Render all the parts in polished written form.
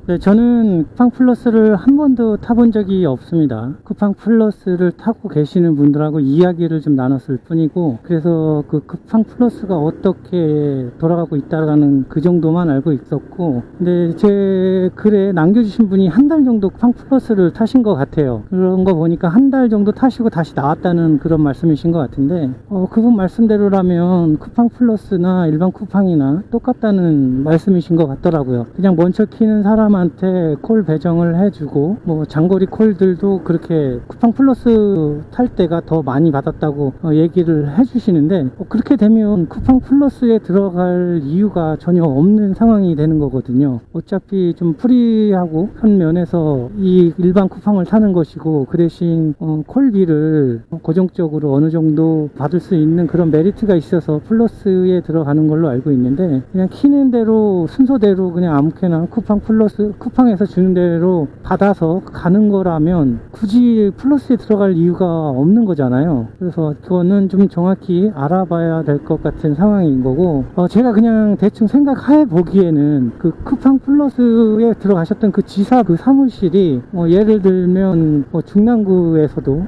네, 저는 쿠팡 플러스를 한 번도 타본 적이 없습니다. 쿠팡 플러스를 타고 계시는 분들하고 이야기를 좀 나눴을 뿐이고, 그래서 그 쿠팡 플러스가 어떻게 돌아가고 있다라는 그 정도만 알고 있었고, 근데 제 글에 남겨주신 분이 한 달 정도 쿠팡 플러스를 타신 것 같아요. 그런 거 보니까 한 달 정도 타시고 다시 나왔다는 그런 말씀이신 것 같은데, 그분 말씀대로라면 쿠팡 플러스나 일반 쿠팡이나 똑같다는 말씀이신 것 같더라고요. 그냥 먼저 키는 사람한테 콜 배정을 해주고, 뭐 장거리 콜들도 그렇게 쿠팡 플러스 탈 때가 더 많이 받았다고 얘기를 해주시는데, 그렇게 되면 쿠팡 플러스에 들어갈 이유가 전혀 없는 상황이 되는 거거든요. 어차피 좀 프리하고 한 면에서 이 일반 쿠팡을 타는 것이고, 그 대신 콜비를 고정적으로 어느 정도 받을 수 있는 그런 메리트가 있어서 플러스에 들어가는 걸로 알고 있는데, 그냥 키는 대로 순서대로 그냥 아무렇게나 쿠팡 플러스, 쿠팡에서 주는 대로 받아서 가는 거라면 굳이 플러스에 들어갈 이유가 없는 거잖아요. 그래서 그거는 좀 정확히 알아봐야 될 것 같은 상황인 거고, 제가 그냥 대충 생각해 보기에는 그 쿠팡 플러스에 들어가셨던 그 지사 그 사무실이 예를 들면 중랑구에서도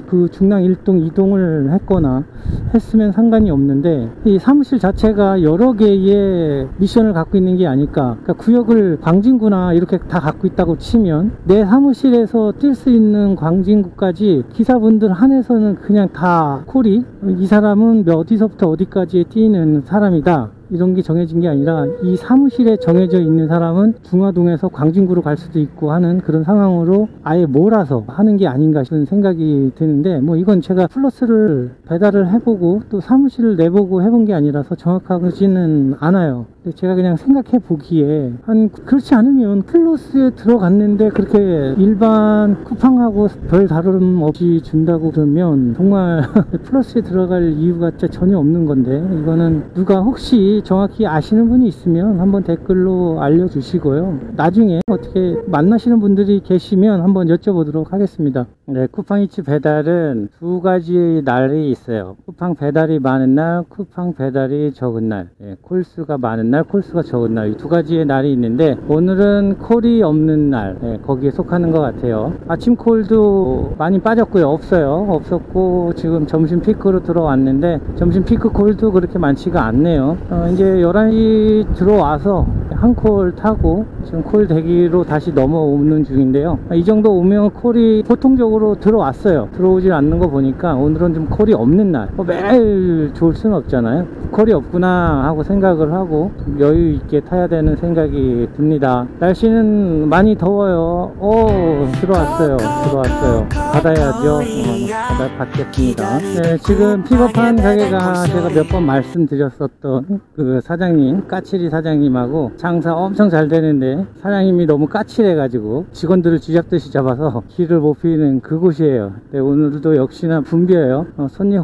그 중랑 1동 2동을 했거나 했으면 상관이 없는데, 이 사무실 자체가 여러 개의 미션을 갖고 있는 게 아닐까. 그러니까 구역을 광진구나 이렇게 다 갖고 있다고 치면 내 사무실에서 뛸 수 있는 광진구까지 기사분들 한해서는 그냥 다 콜이 이 사람은 어디서부터 어디까지 뛰는 사람이다, 이런 게 정해진 게 아니라 이 사무실에 정해져 있는 사람은 중화동에서 광진구로 갈 수도 있고 하는 그런 상황으로 아예 몰아서 하는 게 아닌가 싶은 생각이 드는데, 뭐 이건 제가 플러스를 배달을 해보고 또 사무실을 내보고 해본 게 아니라서 정확하지는 않아요. 근데 제가 그냥 생각해 보기에 그렇지 않으면 플러스에 들어갔는데 그렇게 일반 쿠팡하고 별 다름 없이 준다고 그러면 정말 플러스에 들어갈 이유가 진짜 전혀 없는 건데, 이거는 누가 혹시 정확히 아시는 분이 있으면 한번 댓글로 알려주시고요. 나중에 어떻게 만나시는 분들이 계시면 한번 여쭤보도록 하겠습니다. 네, 쿠팡이츠 배달은 두 가지의 날이 있어요. 쿠팡 배달이 많은 날, 쿠팡 배달이 적은 날. 네, 콜수가 많은 날, 콜수가 적은 날, 이 두 가지의 날이 있는데, 오늘은 콜이 없는 날, 네, 거기에 속하는 것 같아요. 아침 콜도 많이 빠졌고요. 없었고 지금 점심 피크로 들어왔는데, 점심 피크 콜도 그렇게 많지가 않네요. 이제 11시 들어와서 한 콜 타고 지금 콜 대기로 다시 넘어오는 중인데요. 이 정도 오면 콜이 보통적으로 들어왔어요. 들어오질 않는 거 보니까 오늘은 좀 콜이 없는 날. 매일 좋을 수는 없잖아요. 콜이 없구나 하고 생각을 하고 여유 있게 타야 되는 생각이 듭니다. 날씨는 많이 더워요. 들어왔어요. 받아야죠. 받겠습니다. 네, 지금 픽업한 가게가 제가 몇 번 말씀드렸었던 그 사장님, 까칠이 사장님하고 장사 엄청 잘 되는데, 사장님이 너무 까칠해가지고 직원들을 쥐잡듯이 잡아서 길을 못 피는 그곳이에요. 네, 오늘도 역시나 붐벼요.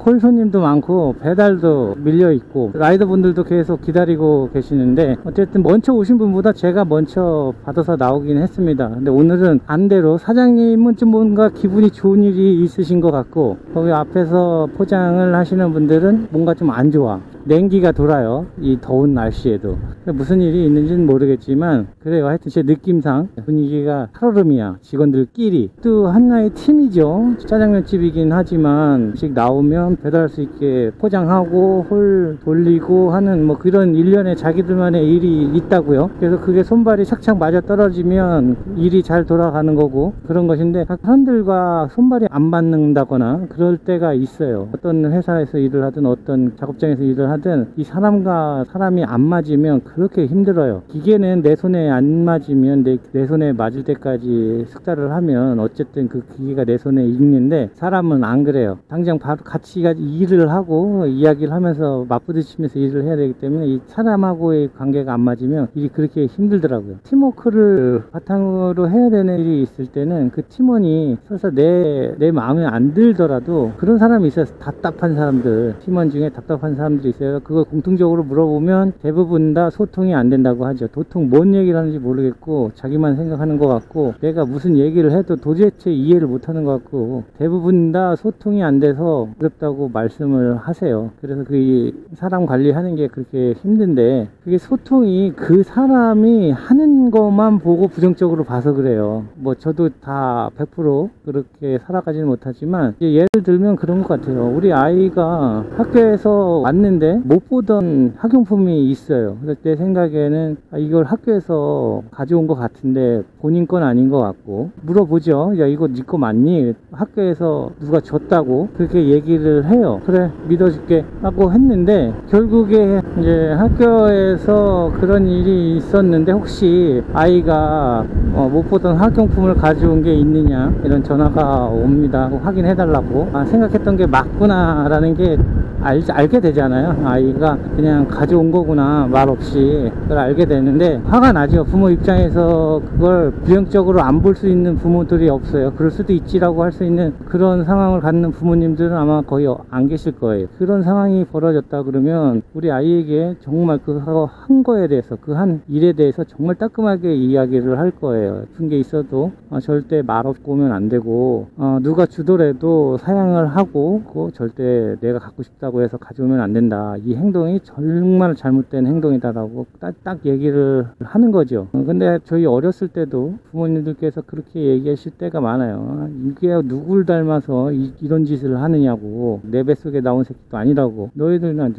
홀 손님도 많고 배달도 밀려있고 라이더분들도 계속 기다리고 계시는데, 어쨌든 먼저 오신 분보다 제가 먼저 받아서 나오긴 했습니다. 근데 오늘은 반대로 사장님은 좀 뭔가 기분이 좋은 일이 있으신 것 같고, 거기 앞에서 포장을 하시는 분들은 뭔가 좀 안 좋아. 냉기가 돌아요. 이 더운 날씨에도. 무슨 일이 있는지는 모르겠지만 그래요. 하여튼 제 느낌상 분위기가 살얼음이야. 직원들끼리. 또 하나의 팀이죠. 짜장면집이긴 하지만 씩 나오면 배달할 수 있게 포장하고 홀 돌리고 하는 뭐 그런 일련의 자기들만의 일이 있다고요. 그래서 그게 손발이 착착 맞아 떨어지면 일이 잘 돌아가는 거고 그런 것인데, 사람들과 손발이 안 맞는다거나 그럴 때가 있어요. 어떤 회사에서 일을 하든 어떤 작업장에서 일을 하든 이 사람과 사람이 안 맞으면 그렇게 힘들어요. 기계는 내 손에 안 맞으면 내 손에 맞을 때까지 숙달을 하면 어쨌든 그 기계가 내 손에 있는데, 사람은 안 그래요. 당장 바로 같이 일을 하고 이야기를 하면서 맞부딪히면서 일을 해야 되기 때문에 이 사람하고의 관계가 안 맞으면 일이 그렇게 힘들더라고요. 팀워크를 바탕으로 해야 되는 일이 있을 때는 그 팀원이 설사 내 마음에 안 들더라도 그런 사람이 있어요. 답답한 사람들, 팀원 중에 답답한 사람들이 있어요. 그래서 그걸 공통적으로 물어보면 대부분 다 소통이 안 된다고 하죠. 도통 뭔 얘기를 하는지 모르겠고 자기만 생각하는 것 같고 내가 무슨 얘기를 해도 도대체 이해를 못하는 것 같고 대부분 다 소통이 안 돼서 어렵다고 말씀을 하세요. 그래서 그 사람 관리하는 게 그렇게 힘든데 그게 소통이 그 사람이 하는 것만 보고 부정적으로 봐서 그래요. 뭐 저도 다 100% 그렇게 살아가지는 못하지만 예를 들면 그런 것 같아요. 우리 아이가 학교에서 왔는데 못 보던 학용품이 있어요. 그래서 내 생각에는 이걸 학교에서 가져온 것 같은데 본인 건 아닌 것 같고 물어보죠. 야 이거 네 거 맞니? 학교에서 누가 줬다고 그렇게 얘기를 해요. 그래 믿어줄게 하고 했는데 결국에 이제 학교에서 그런 일이 있었는데 혹시 아이가 못 보던 학용품을 가져온 게 있느냐 이런 전화가 옵니다. 확인해 달라고. 생각했던 게 맞구나 라는 게 알게 되잖아요. 아이가 그냥 가져온 거구나 말없이 그걸 알게 되는데 화가 나죠. 부모 입장에서 그걸 부정적으로 안 볼 수 있는 부모들이 없어요. 그럴 수도 있지라고 할 수 있는 그런 상황을 갖는 부모님들은 아마 거의 안 계실 거예요. 그런 상황이 벌어졌다 그러면 우리 아이에게 정말 그 한 거에 대해서 그 한 일에 대해서 정말 따끔하게 이야기를 할 거예요. 아픈 게 있어도 절대 말없고 오면 안 되고 누가 주더라도 사양을 하고 절대 내가 갖고 싶다고 해서 가져오면 안 된다. 이 행동이 정말 잘못된 행동이다라고 딱 얘기를 하는 거죠. 근데 저희 어렸을 때도 부모님들께서 그렇게 얘기하실 때가 많아요. 이게 누굴 닮아서 이런 짓을 하느냐고 내 뱃속에 나온 새끼도 아니라고 너희들은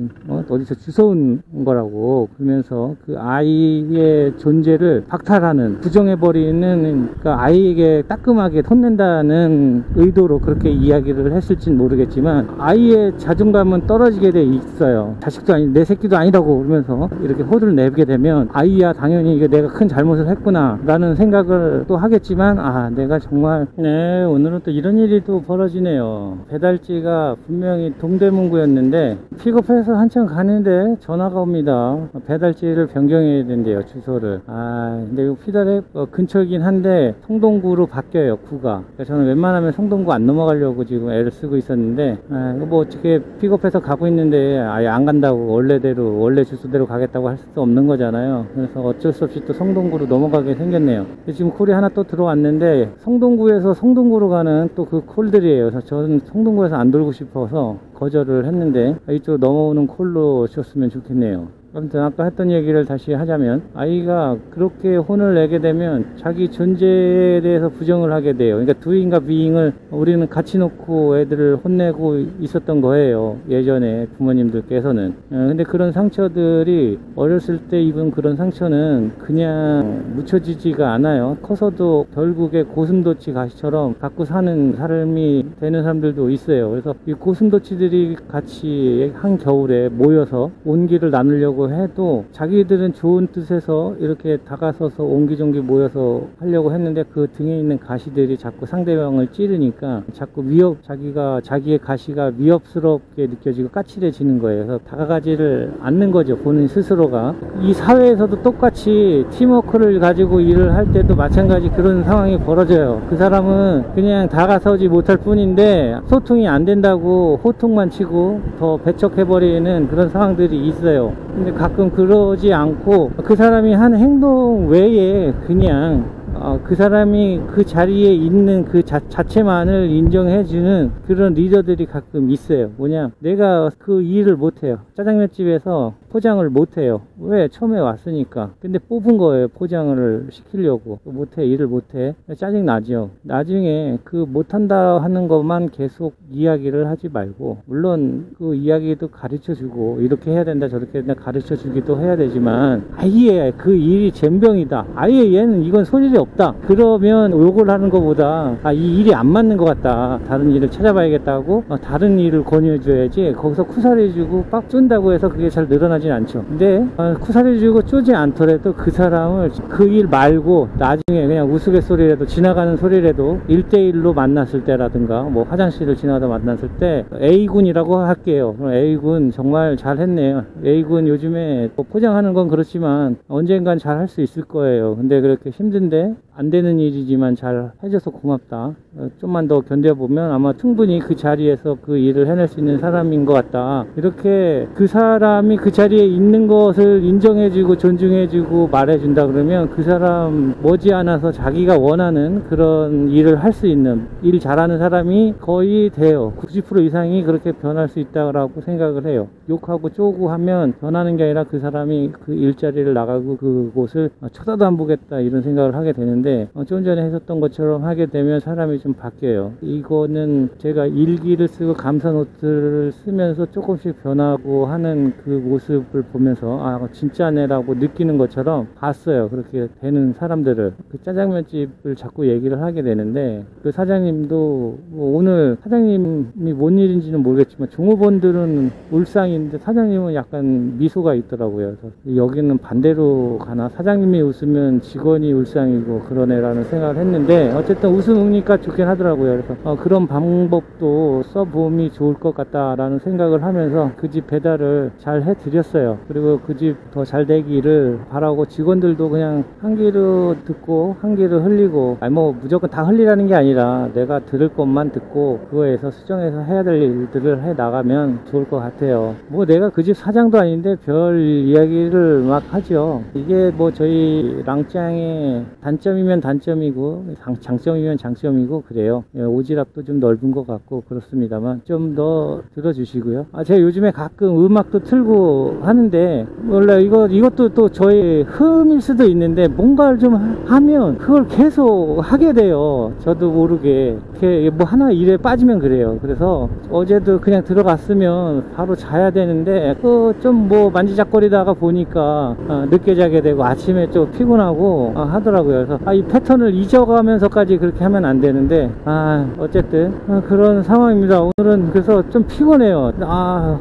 어디서 주워온 거라고 그러면서 그 아이의 존재를 박탈하는 부정해버리는 그러니까 아이에게 따끔하게 혼낸다는 의도로 그렇게 이야기를 했을진 모르겠지만 아이의 자존감은 떨어지게 돼 있어요. 자식도 아니 내 새끼도 아니라고 그러면서 이렇게 호들을 내게 되면 아이야 당연히 이게 내가 큰 잘못을 했구나 라는 생각을 또 하겠지만 내가 정말 오늘은 또 이런 일이 또 벌어지네요. 배달지가 분명히 동대문구였는데 픽업해서 한참 가는데 전화가 옵니다. 배달지를 변경해야 된대요. 주소를. 근데 이거 피달에 근처이긴 한데 성동구로 바뀌어요. 구가. 그러니까 저는 웬만하면 성동구 안 넘어가려고 지금 애를 쓰고 있었는데 뭐 어떻게 픽업해서 가고 있는데 아예 안 간다고 원래대로 원래 주소대로 가겠다고 할 수도 없는 거잖아요. 그래서 어쩔 수 없이 또 성동구로 넘어가게 생겼네요. 지금 콜이 하나 또 들어왔는데 성동구에서 성동구로 가는 또 그 콜들이에요. 그래서 저는 성동구에서 안 돌고 싶어서 거절을 했는데 이쪽 넘어오는 콜로 줬으면 좋겠네요. 아무튼 아까 했던 얘기를 다시 하자면 아이가 그렇게 혼을 내게 되면 자기 존재에 대해서 부정을 하게 돼요. 그러니까 doing과 being을 우리는 같이 놓고 애들을 혼내고 있었던 거예요. 예전에 부모님들께서는. 근데 그런 상처들이 어렸을 때 입은 그런 상처는 그냥 묻혀지지가 않아요. 커서도 결국에 고슴도치 가시처럼 갖고 사는 사람이 되는 사람들도 있어요. 그래서 이 고슴도치들이 같이 한겨울에 모여서 온기를 나누려고 해도 자기들은 좋은 뜻에서 이렇게 다가서서 옹기종기 모여서 하려고 했는데 그 등에 있는 가시들이 자꾸 상대방을 찌르니까 자꾸 자기의 가시가 위협스럽게 느껴지고 까칠해지는 거예요. 그래서 다가가지를 않는 거죠. 본인 스스로가. 이 사회에서도 똑같이 팀워크를 가지고 일을 할 때도 마찬가지 그런 상황이 벌어져요. 그 사람은 그냥 다가서지 못할 뿐인데 소통이 안 된다고 호통만 치고 더 배척해버리는 그런 상황들이 있어요. 근데 가끔 그러지 않고 그 사람이 한 행동 외에 그냥 그 사람이 그 자리에 있는 그 자체만을 인정해주는 그런 리더들이 가끔 있어요. 뭐냐, 내가 그 일을 못해요. 짜장면집에서 포장을 못해요. 왜? 처음에 왔으니까. 근데 뽑은 거예요. 포장을 시키려고. 못해, 일을 못해. 짜증나죠. 나중에 그 못한다 하는 것만 계속 이야기를 하지 말고, 물론 그 이야기도 가르쳐주고 이렇게 해야 된다 저렇게 해야 된다 가르쳐주기도 해야 되지만, 아예 그 일이 젬병이다, 아예 얘는 이건 소질이 없다, 그러면 욕을 하는 것보다 이 일이 안 맞는 것 같다, 다른 일을 찾아봐야겠다고 다른 일을 권유해줘야지, 거기서 쿠사리주고 빡 쫀다고 해서 그게 잘 늘어나진 않죠. 근데 쿠사리주고 쪼지 않더라도 그 사람을 그 일 말고 나중에 그냥 우스갯소리라도, 지나가는 소리라도 1대1로 만났을 때라든가 뭐 화장실을 지나가다 만났을 때 A군이라고 할게요. A군 정말 잘했네요. A군 요즘에 뭐 포장하는 건 그렇지만 언젠간 잘 할 수 있을 거예요. 근데 그렇게 힘든데 안 되는 일이지만 잘 해줘서 고맙다. 좀만 더 견뎌보면 아마 충분히 그 자리에서 그 일을 해낼 수 있는 사람인 것 같다. 이렇게 그 사람이 그 자리에 있는 것을 인정해주고 존중해주고 말해준다 그러면 그 사람 머지않아서 자기가 원하는 그런 일을 할 수 있는, 일 잘하는 사람이 거의 돼요. 90% 이상이 그렇게 변할 수 있다고 생각을 해요. 욕하고 쪼고 하면 변하는 게 아니라 그 사람이 그 일자리를 나가고 그곳을 쳐다도 안 보겠다 이런 생각을 하게 되는데, 좀 전에 했었던 것처럼 하게 되면 사람이 좀 바뀌어요. 이거는 제가 일기를 쓰고 감사 노트를 쓰면서 조금씩 변하고 하는 그 모습을 보면서 아 진짜네라고 느끼는 것처럼 봤어요. 그렇게 되는 사람들을. 그 짜장면집을 자꾸 얘기를 하게 되는데, 그 사장님도 뭐 오늘 사장님이 뭔 일인지는 모르겠지만 종업원들은 울상인데 사장님은 약간 미소가 있더라고요. 그래서 여기는 반대로 가나, 사장님이 웃으면 직원이 울상이고 그러네라는 생각을 했는데, 어쨌든 웃음이니까 좋긴 하더라고요. 그래서 그런 방법도 써보면 좋을 것 같다라는 생각을 하면서 그 집 배달을 잘 해드렸어요. 그리고 그 집 더 잘 되기를 바라고, 직원들도 그냥 한 귀로 듣고 한 귀로 흘리고, 아니 뭐 무조건 다 흘리라는 게 아니라 내가 들을 것만 듣고 그거에서 수정해서 해야 될 일들을 해 나가면 좋을 것 같아요. 뭐 내가 그 집 사장도 아닌데 별 이야기를 막 하죠. 이게 뭐 저희 랑짱의 단점이면 단점이고 장점이면 장점이고 그래요. 오지랖도 좀 넓은 것 같고 그렇습니다만 좀 더 들어주시고요. 제가 요즘에 가끔 음악도 틀고 하는데, 원래 이것도 또 저의 흠일 수도 있는데 뭔가를 좀 하면 그걸 계속 하게 돼요. 저도 모르게. 이렇게 뭐 하나 일에 빠지면 그래요. 그래서 어제도 그냥 들어갔으면 바로 자야 되는데 좀 뭐 만지작거리다가 보니까 늦게 자게 되고 아침에 좀 피곤하고 하더라고요. 그래서 이 패턴을 잊어가면서까지 그렇게 하면 안 되는데 어쨌든 그런 상황입니다. 오늘은 그래서 좀 피곤해요.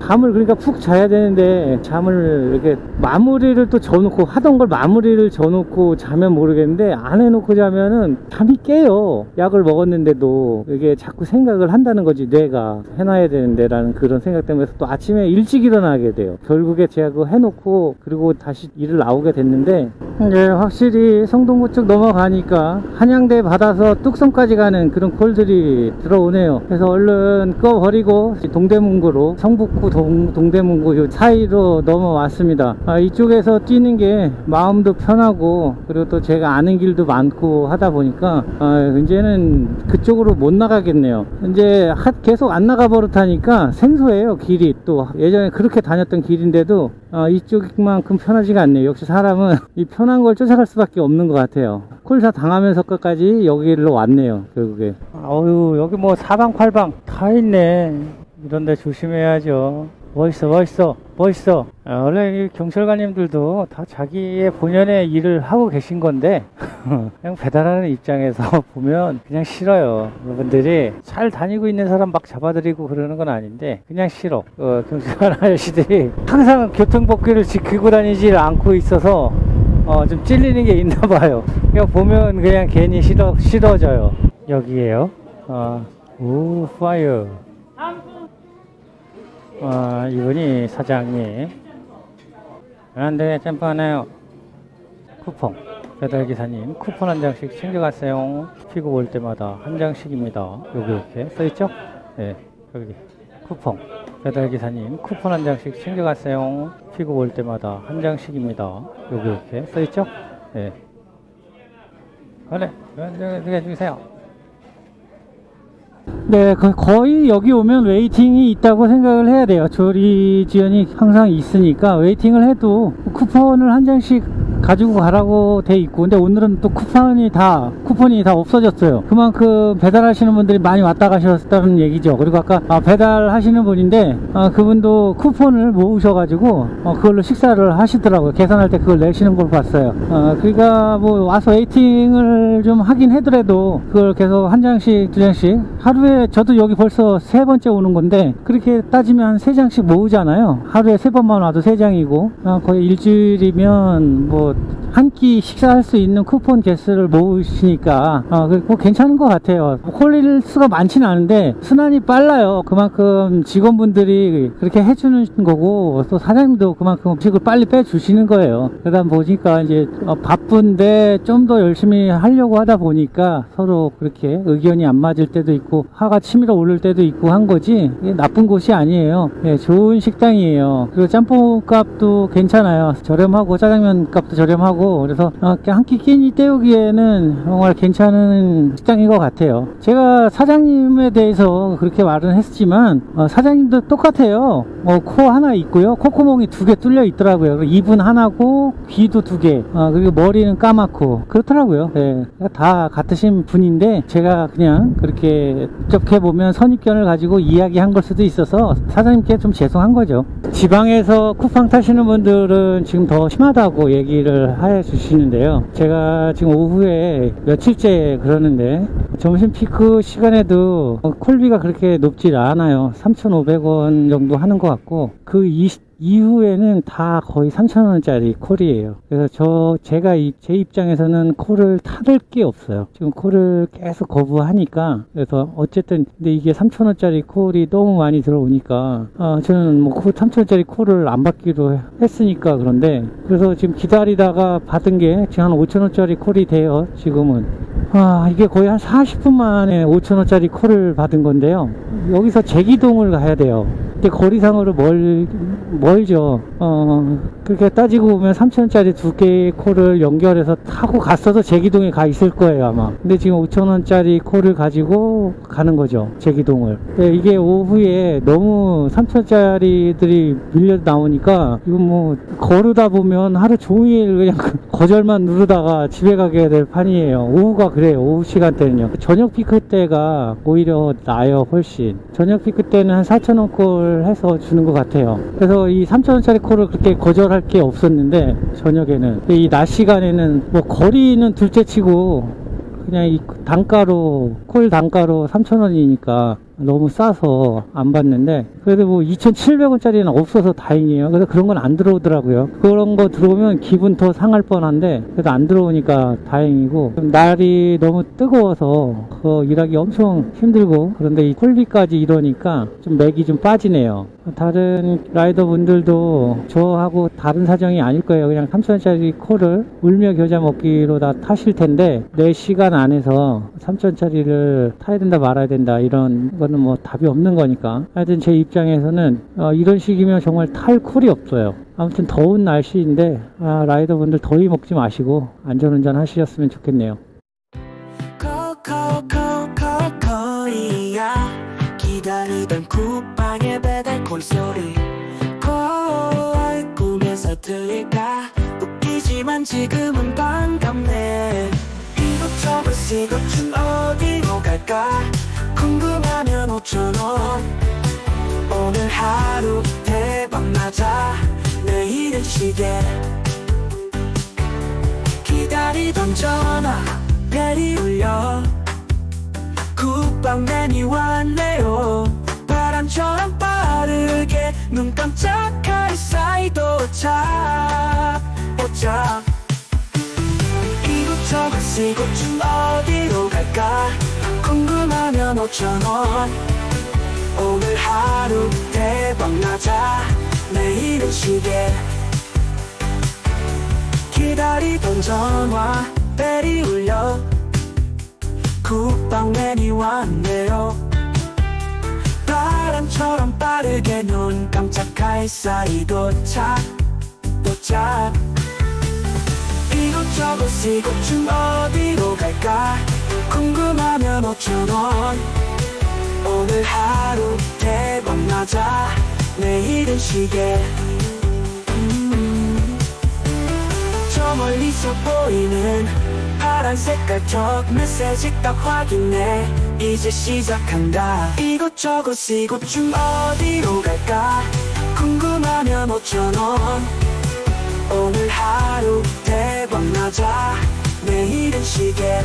잠을 그러니까 푹 자야 되는데 잠을 이렇게 마무리를 또 져놓고, 하던 걸 마무리를 져놓고 자면 모르겠는데 안 해놓고 자면은 잠이 깨요. 약을 먹었는데도 이게 자꾸 생각을 한다는 거지. 뇌가 해놔야 되는데 라는 그런 생각 때문에 또 아침에 일찍 일어나게 돼요. 결국에 제가 그거 해놓고 그리고 다시 일을 나오게 됐는데, 확실히 성동구 쪽 넘어가니까 한양대 받아서 뚝섬까지 가는 그런 콜들이 들어오네요. 그래서 얼른 꺼버리고 동대문구로, 성북구 동대문구 요 사이로 넘어왔습니다. 이쪽에서 뛰는 게 마음도 편하고, 그리고 또 제가 아는 길도 많고 하다 보니까 이제는 그쪽으로 못 나가겠네요. 이제 계속 안 나가 버릇하니까 생소해요. 길이 또 예전에 그렇게 다녔던 길인데도 이쪽만큼 편하지가 않네요. 역시 사람은 이 편한 걸 쫓아갈 수밖에 없는 것 같아요. 콜사 당하면서까지 여기로 왔네요. 결국에 여기 뭐 사방팔방 다 있네. 이런데 조심해야죠. 멋있어. 원래 이 경찰관님들도 다 자기의 본연의 일을 하고 계신 건데 그냥 배달하는 입장에서 보면 그냥 싫어요. 여러분들이 잘 다니고 있는 사람 막 잡아들이고 그러는 건 아닌데 그냥 싫어. 경찰관 아저씨들이 항상 교통법규를 지키고 다니지 않고 있어서 좀 찔리는 게 있나 봐요. 그냥 보면 그냥 괜히 싫어져요. 여기에요. 파이어. 이분이 사장님. 안돼, 짬뽕하나요? 쿠폰. 배달기사님, 쿠폰 한 장씩 챙겨가세요. 피고 올 때마다 한 장씩입니다. 여기 이렇게 써있죠? 네, 여기. 쿠폰. 배달기사님, 쿠폰 한 장씩 챙겨가세요. 피고 올 때마다 한 장씩입니다. 여기 이렇게 써있죠? 네. 그래, 이렇게 주세요. 네, 거의 여기 오면 웨이팅이 있다고 생각을 해야 돼요. 조리 지연이 항상 있으니까 웨이팅을 해도 쿠폰을 한 장씩 가지고 가라고 돼 있고, 근데 오늘은 또 쿠폰이 다 없어졌어요. 그만큼 배달하시는 분들이 많이 왔다 가셨다는 얘기죠. 그리고 아까 배달하시는 분인데 그분도 쿠폰을 모으셔가지고 그걸로 식사를 하시더라고요. 계산할 때 그걸 내시는 걸 봤어요. 그러니까 뭐 와서 웨이팅을 좀 하긴 하더라도 그걸 계속 한 장씩 두 장씩, 하루에 저도 여기 벌써 세 번째 오는 건데 그렇게 따지면 세 장씩 모으잖아요. 하루에 세 번만 와도 세 장이고 거의 일주일이면 뭐 그래도 한 끼 식사할 수 있는 쿠폰 개수를 모으시니까 그거 괜찮은 것 같아요. 콜리수가 많지는 않은데 순환이 빨라요. 그만큼 직원분들이 그렇게 해주는 거고 또 사장님도 그만큼 음식을 빨리 빼주시는 거예요. 그러다 보니까 이제 바쁜데 좀 더 열심히 하려고 하다 보니까 서로 그렇게 의견이 안 맞을 때도 있고 화가 치밀어 오를 때도 있고 한 거지 이게 나쁜 곳이 아니에요. 네, 좋은 식당이에요. 그리고 짬뽕 값도 괜찮아요. 저렴하고 짜장면 값도 저렴하고 그래서 한 끼 끼니 때우기에는 정말 괜찮은 식당인 것 같아요. 제가 사장님에 대해서 그렇게 말은 했지만 사장님도 똑같아요. 코 하나 있고요. 콧구멍이 2개 뚫려 있더라고요. 입은 하나고 귀도 2개 그리고 머리는 까맣고 그렇더라고요. 네, 다 같으신 분인데 제가 그냥 그렇게 어떻게 보면 선입견을 가지고 이야기한 걸 수도 있어서 사장님께 좀 죄송한 거죠. 지방에서 쿠팡 타시는 분들은 지금 더 심하다고 얘기를 해 주시는데요. 제가 지금 오후에 며칠째 그러는데 점심 피크 시간에도 콜비가 그렇게 높지 않아요. 3,500원 정도 하는 것 같고 그 이후에는 다 거의 3,000원짜리 콜이에요. 그래서 제가 제 입장에서는 콜을 타들 게 없어요. 지금 콜을 계속 거부하니까 그래서 어쨌든 근데 이게 3,000원짜리 콜이 너무 많이 들어오니까 저는 뭐 3,000원짜리 콜을 안 받기로 했으니까 그런데 그래서 지금 기다리다가 받은 게 지금 한 5,000원짜리 콜이 돼요. 지금은 이게 거의 한 40분 만에 5,000원짜리 콜을 받은 건데요. 여기서 제기동을 가야 돼요. 근데 거리상으로 멀죠. 그렇게 따지고 보면 3,000원짜리 2개의 콜을 연결해서 타고 갔어도 제기동에 가 있을 거예요, 아마. 근데 지금 5,000원짜리 콜을 가지고 가는 거죠, 제기동을. 이게 오후에 너무 3,000원짜리들이 밀려 나오니까, 이거 뭐, 거르다 보면 하루 종일 그냥 거절만 누르다가 집에 가게 될 판이에요. 오후가 그래요, 오후 시간대는요. 저녁 피크 때가 오히려 나아요, 훨씬. 저녁 피크 때는 한 4,000원 콜 해서 주는 것 같아요. 그래서 이 3,000원짜리 콜을 그렇게 거절할 게 없었는데 저녁에는 이 낮 시간에는 뭐 거리는 둘째 치고 그냥 이 단가로 콜 단가로 3,000원이니까 너무 싸서 안 받는데 그래도 뭐 2,700원짜리는 없어서 다행이에요. 그래서 그런 건 안 들어오더라고요. 그런 거 들어오면 기분 더 상할 뻔한데 그래도 안 들어오니까 다행이고 날이 너무 뜨거워서 일하기 엄청 힘들고 그런데 이 콜비까지 이러니까 좀 맥이 좀 빠지네요. 다른 라이더 분들도 저하고 다른 사정이 아닐 거예요. 그냥 3,000원짜리 콜을 울며 겨자 먹기로 다 타실 텐데 내 시간 안에서 3,000원짜리를 타야 된다 말아야 된다 이런 거는 뭐 답이 없는 거니까 하여튼 제 입장에서는 이런 식이면 정말 탈 콜이 없어요. 아무튼 더운 날씨인데 라이더 분들 더위 먹지 마시고 안전운전 하셨으면 좋겠네요. 코코코코코이야 기다리던 쿠팡의 배달 콜소리 꿈에서 들릴까 웃기지만 지금은 반갑네. 이것저것 이것 중 어디로 갈까 궁금하면 5,000원 오늘 하루 대박나자 내일은 시계 기다리던 전화 벨이 울려 쿠팡 메뉴 왔네요. 바람처럼 빠르게 눈 깜짝할 사이 도착 이곳저곳 이곳 중 어디로 갈까 궁금하면 5,000원 오늘 하루 대박나자 내일은 시계 기다리던 전화 벨이 울려 쿠팡 메뉴 왔네요. 바람처럼 빠르게 눈 깜짝할 사이 도착 이곳저곳 이곳 중 어디로 갈까 궁금하면 5,000원 오늘 하루 대박나자 내일은 시계 저 멀리서 보이는 파란 색깔 적 메시지 딱 확인해 이제 시작한다. 이곳저곳 이곳 중 어디로 갈까 궁금하면 5,000원 오늘 하루 대박나자 내일은 시계